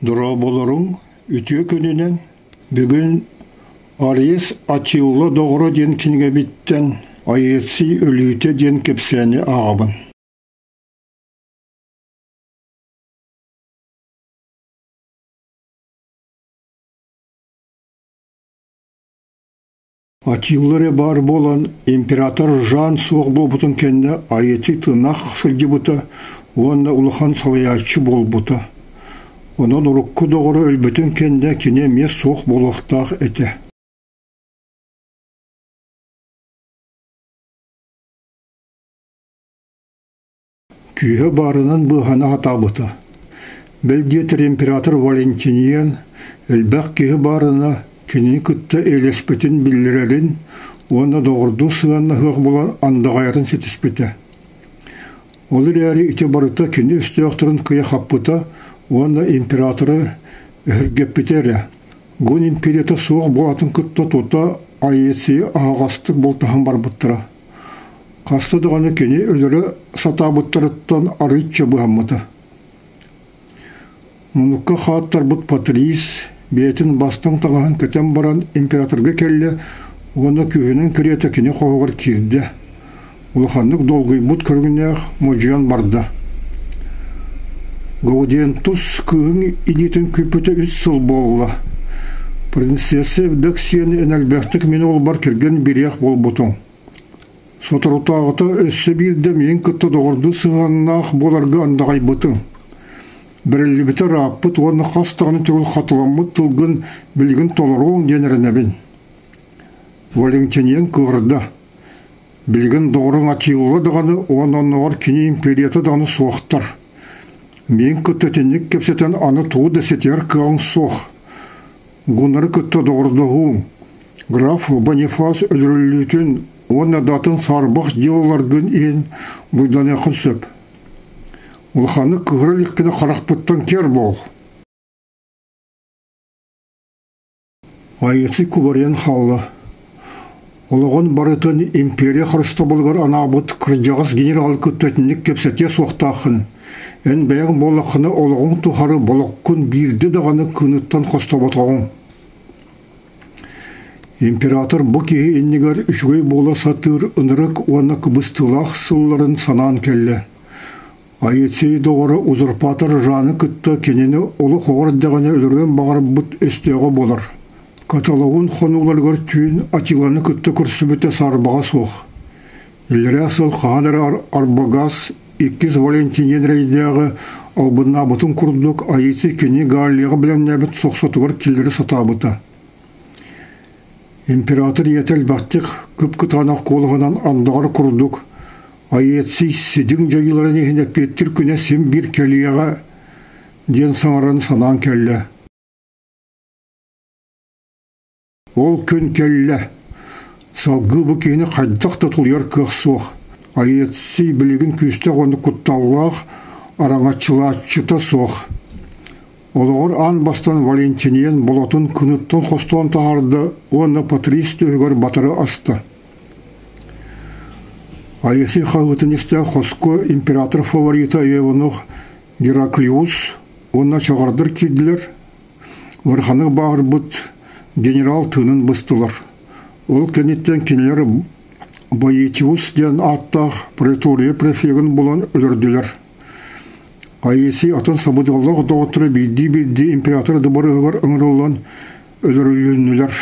Дұра болырың үтіе көнінен бүгін Ариес Атилла доғыры ден кенге биттен айетси өліте ден кепсәне ағабын. Атилларе бар болан император жан соқ болбутын кенне айетси тынақ сылжы бұта, онна улыхан салаячы бол бұта. Онан ұрыққы доғыры өлбітін кенне кене мес соқ болуқтақ әте. Күйе барынан бұғана атабыты. Білдетір император Валентиниан әлбәқ күйе барына кенені күтті елеспетін білдірерін, оны доғырды сығанна ғық болан андағайрын сетіспеті. Олар әрі ите барыта кені үсті ақтырын күйе қаппыта, оны императоры үргеппетері. Гүн империята соқ болатын күтті тұта айетсі ағастық болтаған бар бұттыра. Қасты дұғаны кені өлірі сата бұттырыттан арытчы бұғаммыты. Мұныққа қаттар бұт патрис, бетін бастың тағаған көтен баран императорға келі, оны күйінің кіреті кені қоғыр керді. Улықанлық долғый бұт көргінеғ мұжиян барды. Гаудиентус күйін идетін күпіті үз сыл болы. Принцессы вдық сені әнәлбәқтік мен ол бар керген береқ бол бұтың. Сотырутағыта өссі бірдім ең күтті доғырды сығаннақ боларға андағай бұтың. Бірілі біті раппыт, оны қастығыны түгіл қатыламы тұлғын білгін толыруын денерінәбін. Валентиниан күғырды. Білгін доғырың Атилла дағаны, оның оғыр кені империята дағаны соқтар. Мен күттетінік кепсетен аны туы дәсетер күйің соқ. Ғынары күтті доғырды ғуң. Граф Бонифас өлірілітін, оны датын сарбақ делалар күн ең бұйдан яқын сөп. Улханы күғыры ликпені қарақпыттан кер бол. Айеси күбарен қаулы. Олығын барытын империя қырысты болғар анабыт күржағыз генерал күттетінік кепсете соқтақын. Ән бәйін болықыны олығын тұхары болық күн бірді дағаны күніттен қостабатағын. Император бұл кейі еннігер үшгей бола сатыр ұнырық оны күбістілақ сылларын санан келі. Айетсей доғыры узурпатор жаны күтті кенені олы қоғыр дағаны өлірген бағар бұт өстеғі болыр. Каталауын қонуларғыр түйін Атиланы күтті күрсі біті сарбаға соқ. Елері асыл қағаныр арбагас 2 Валентиниан рейдегі албынна бұтын күрдік айетсей кені ғалиға білен нәбіт соқсатығыр келдері сатабыты. Император етел бақтық күп күтанақ қолығынан андағыр күрдік. Айетсей сидің жайыларын ехіне петтір күне сен бір келияға ден саңырын санан келі. Ол күн келі. Салғы бұл кейіні қайдақта тұлияр кіқ соқ. Айетсей білігін күсті ғонды күтталлақ араңатчылатчыта соқ. Олығыр ан бастан Валентиниан болатын күніттен қостуан тағарды, оны патрис түйгір батыры асты. Айеси қағытын істі қосқы император фаворита Евонух Гераклиус, оны чағардыр кеділер, варханы бағыр бұт генерал тынын бұстылар. Ол кенеттен кенелер Боетиус ден аттақ претория префегін болан өлірділер. Айеси атын сабыдығылық доғытыры бейді император дыбары ғыр ұңырылан өлірілінілер.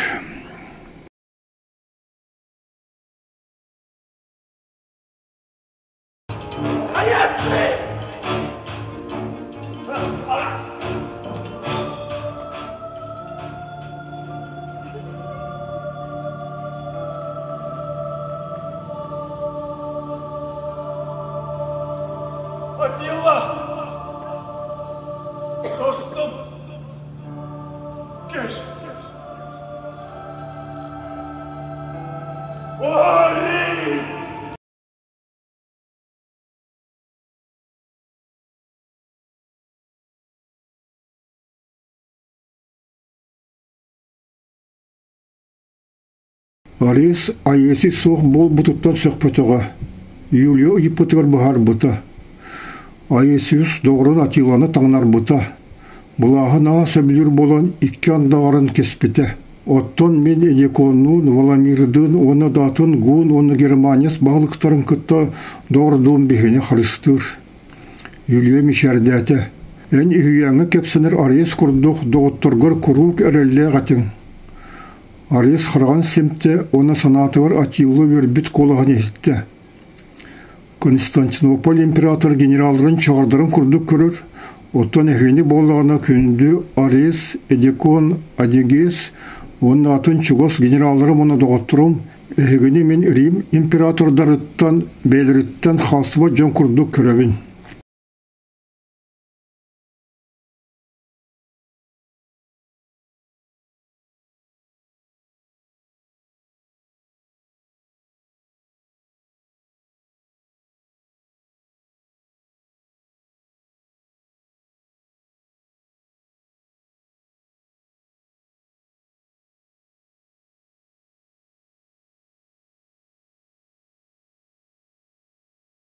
Атилла! Достым! Кеш! Ори! Арис айеси соқ бол бұтыттан сөқпетіға. Юлия епітігір бұғар бұта. Айесиус доғырын Атиланы таңнар бұта. Булаһын сөбүлүр болан икки андағарын кеспите. Оттон мен Эдеконнун, Валамирдын, оны датын гун, оны Германияс бағылықтарын күтті доғырдуын бігіне харыстыр. Юлия Мишардәті. Эн үйяңы кепсінер Арес күрдіқ доғыттырғыр күрук әрелі ғатын. Арес қырған семтті, оны санатығыр атиулы вербіт қолағын етті. Константинополь император генералдарын чағырдарын күрдік көрір. Оттан әхені болағына күнді Арес, Эдекон, Адегес, оның атын Чугос генералдары мұны доғыттырым. Әхегені мен Рим императордарыттан, бәліріттен қалсыба жон күрдік көрәбін.